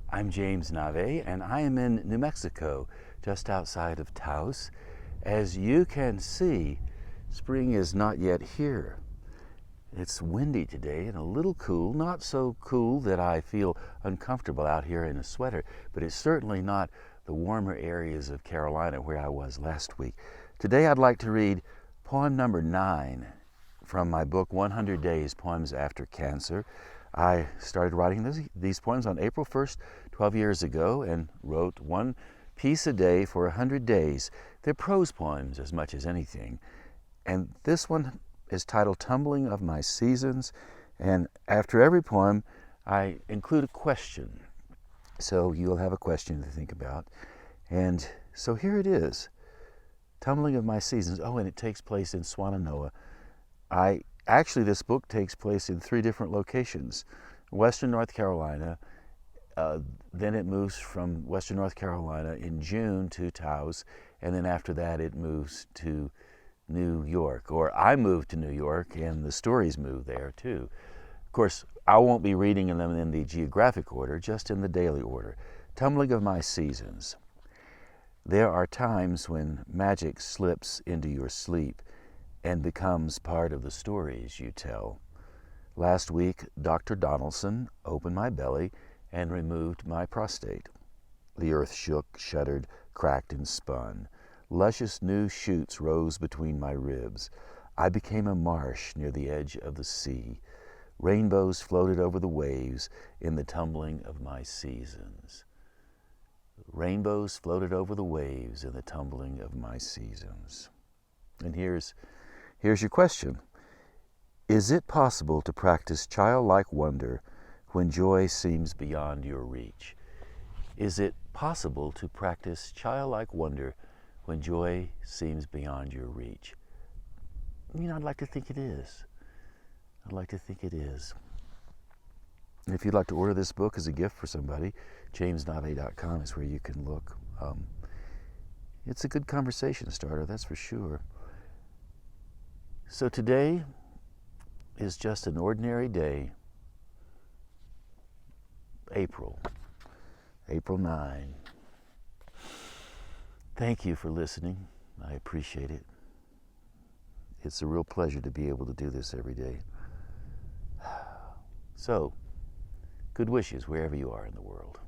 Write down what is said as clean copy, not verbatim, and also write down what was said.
I'm James Navé, and I am in New Mexico, just outside of Taos. As you can see, spring is not yet here. It's windy today and a little cool, not so cool that I feel uncomfortable out here in a sweater, but it's certainly not the warmer areas of Carolina where I was last week. Today I'd like to read poem number 9 from my book, 100 Days, Poems After Cancer. I started writing these poems on April 1st, 12 years ago, and wrote one piece a day for 100 days. They're prose poems as much as anything. And this one is titled Tumbling of My Seasons. And after every poem, I include a question. So you'll have a question to think about. And so here it is, Tumbling of My Seasons. Oh, and it takes place in Swannanoa. Actually, this book takes place in 3 different locations. Western North Carolina, then it moves from Western North Carolina in June to Taos, and then after that it moves to New York. Or I moved to New York, and the stories move there too. Of course, I won't be reading them in the geographic order, just in the daily order. Tumbling of My Seasons. There are times when magic slips into your sleep and becomes part of the stories you tell. Last week, Dr. Donaldson opened my belly and removed my prostate. The earth shook, shuddered, cracked, and spun. Luscious new shoots rose between my ribs. I became a marsh near the edge of the sea. Rainbows floated over the waves in the tumbling of my seasons. Rainbows floated over the waves in the tumbling of my seasons. And here's your question. Is it possible to practice childlike wonder when joy seems beyond your reach? Is it possible to practice childlike wonder when joy seems beyond your reach? I'd like to think it is. I'd like to think it is. And if you'd like to order this book as a gift for somebody, jamesnave.com is where you can look. It's a good conversation starter, that's for sure. So today is just an ordinary day, April 9. Thank you for listening. I appreciate it. It's a real pleasure to be able to do this every day. So, good wishes wherever you are in the world.